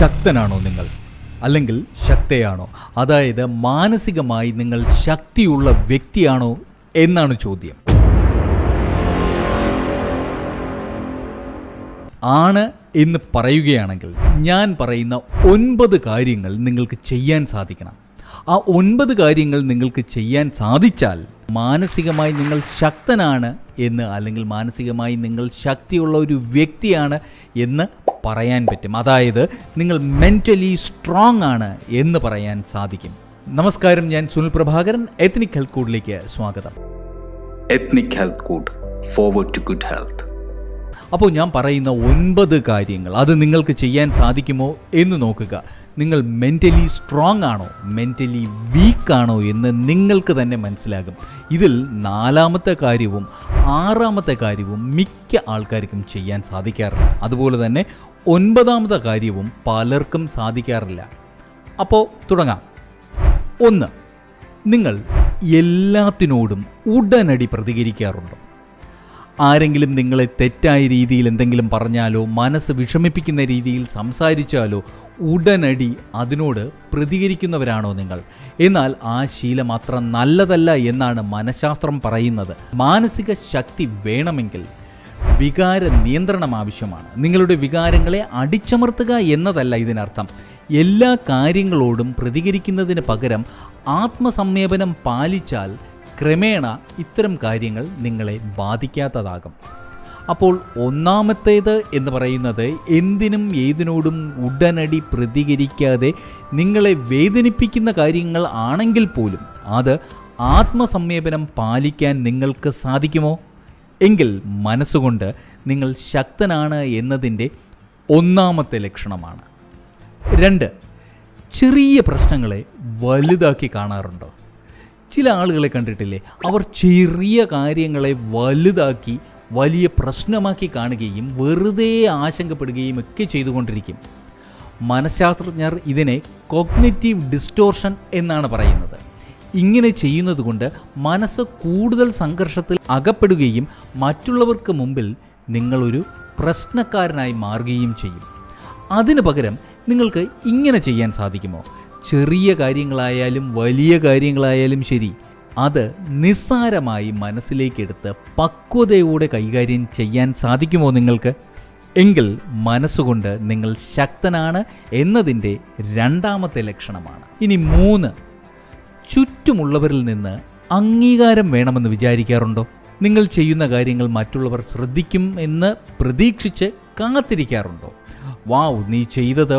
ശക്തനാണോ നിങ്ങൾ? അല്ലെങ്കിൽ ശക്തയാണോ? അതായത് മാനസികമായി നിങ്ങൾ ശക്തിയുള്ള വ്യക്തിയാണോ എന്നാണ് ചോദ്യം. ആണ് എന്ന് പറയുകയാണെങ്കിൽ ഞാൻ പറയുന്ന 9 കാര്യങ്ങൾ നിങ്ങൾക്ക് ചെയ്യാൻ സാധിക്കണം. ആ 9 കാര്യങ്ങൾ നിങ്ങൾക്ക് ചെയ്യാൻ സാധിച്ചാൽ മാനസികമായി നിങ്ങൾ ശക്തനാണ് എന്ന്, അല്ലെങ്കിൽ മാനസികമായി നിങ്ങൾ ശക്തിയുള്ള ഒരു വ്യക്തിയാണ് എന്ന് പറയാൻ പറ്റും. അതായത് നിങ്ങൾ മെൻ്റലി സ്ട്രോങ് ആണ് എന്ന് പറയാൻ സാധിക്കും. നമസ്കാരം, ഞാൻ സുനിൽ പ്രഭാകരൻ. എത്നിക് ഹെൽത്ത് കോഡിലേക്ക് സ്വാഗതം. Ethnic health code, forward to good health. അപ്പോൾ ഞാൻ പറയുന്ന 9 കാര്യങ്ങൾ അത് നിങ്ങൾക്ക് ചെയ്യാൻ സാധിക്കുമോ എന്ന് നോക്കുക. നിങ്ങൾ മെൻ്റലി സ്ട്രോങ് ആണോ, മെൻ്റലി വീക്കാണോ എന്ന് നിങ്ങൾക്ക് തന്നെ മനസ്സിലാകും. ഇതിൽ 4ാമത്തെ കാര്യവും 6ാമത്തെ കാര്യവും മിക്ക ആൾക്കാർക്കും ചെയ്യാൻ സാധിക്കാറില്ല. അതുപോലെ തന്നെ 9ാമത്തെ കാര്യവും പലർക്കും സാധിക്കാറില്ല. അപ്പോൾ തുടങ്ങാം. 1. നിങ്ങൾ എല്ലാത്തിനോടും ഉടനടി പ്രതികരിക്കാറുണ്ടോ? ആരെങ്കിലും നിങ്ങളെ തെറ്റായ രീതിയിൽ എന്തെങ്കിലും പറഞ്ഞാലോ, മനസ്സ് വിഷമിപ്പിക്കുന്ന രീതിയിൽ സംസാരിച്ചാലോ ഉടനടി അതിനോട് പ്രതികരിക്കുന്നവരാണോ നിങ്ങൾ? എന്നാൽ ആ ശീലം അത്ര നല്ലതല്ല എന്നാണ് മനഃശാസ്ത്രം പറയുന്നത്. മാനസിക ശക്തി വേണമെങ്കിൽ വികാര നിയന്ത്രണം ആവശ്യമാണ്. നിങ്ങളുടെ വികാരങ്ങളെ അടിച്ചമർത്തുക എന്നതല്ല ഇതിനർത്ഥം. എല്ലാ കാര്യങ്ങളോടും പ്രതികരിക്കുന്നതിന് പകരം ആത്മസംയമനം പാലിച്ചാൽ ക്രമേണ ഇത്തരം കാര്യങ്ങൾ നിങ്ങളെ ബാധിക്കാത്തതാകും. അപ്പോൾ 1ാമത്തേത് എന്ന് പറയുന്നത് എന്തിനും ഏതിനോടും ഉടനടി പ്രതികരിക്കാതെ നിങ്ങളെ വേദനിപ്പിക്കുന്ന കാര്യങ്ങൾ ആണെങ്കിൽ പോലും അത് ആത്മസംയമനം പാലിക്കാൻ നിങ്ങൾക്ക് സാധിക്കുമോ? എങ്കിൽ മനസ്സുകൊണ്ട് നിങ്ങൾ ശക്തനാണ് എന്നതിൻ്റെ 1ാമത്തെ ലക്ഷണമാണ്. 2. ചെറിയ പ്രശ്നങ്ങളെ വലുതാക്കി കാണാറുണ്ടോ? ചില ആളുകളെ കണ്ടിട്ടില്ലേ, അവർ ചെറിയ കാര്യങ്ങളെ വലുതാക്കി വലിയ പ്രശ്നമാക്കി കാണുകയും വെറുതെ ആശങ്കപ്പെടുകയും ഒക്കെ ചെയ്തുകൊണ്ടിരിക്കും. മനഃശാസ്ത്രജ്ഞർ ഇതിനെ കോഗ്നിറ്റീവ് ഡിസ്റ്റോർഷൻ എന്നാണ് പറയുന്നത്. ഇങ്ങനെ ചെയ്യുന്നത് കൊണ്ട് മനസ്സ് കൂടുതൽ സംഘർഷത്തിൽ അകപ്പെടുകയും മറ്റുള്ളവർക്ക് മുമ്പിൽ നിങ്ങളൊരു പ്രശ്നക്കാരനായി മാറുകയും ചെയ്യും. അതിനു പകരം നിങ്ങൾക്ക് ഇങ്ങനെ ചെയ്യാൻ സാധിക്കുമോ? ചെറിയ കാര്യങ്ങളായാലും വലിയ കാര്യങ്ങളായാലും ശരി, അത് നിസ്സാരമായി മനസ്സിലേക്കെടുത്ത് പക്വതയോടെ കൈകാര്യം ചെയ്യാൻ സാധിക്കുമോ നിങ്ങൾക്ക്? എങ്കിൽ മനസ്സുകൊണ്ട് നിങ്ങൾ ശക്തനാണ് എന്നതിൻ്റെ 2ാമത്തെ ലക്ഷണമാണ്. ഇനി 3. ചുറ്റുമുള്ളവരിൽ നിന്ന് അംഗീകാരം വേണമെന്ന് വിചാരിക്കാറുണ്ടോ? നിങ്ങൾ ചെയ്യുന്ന കാര്യങ്ങൾ മറ്റുള്ളവർ ശ്രദ്ധിക്കും എന്ന് പ്രതീക്ഷിച്ച് കാത്തിരിക്കാറുണ്ടോ? വാവ്, നീ ചെയ്തത്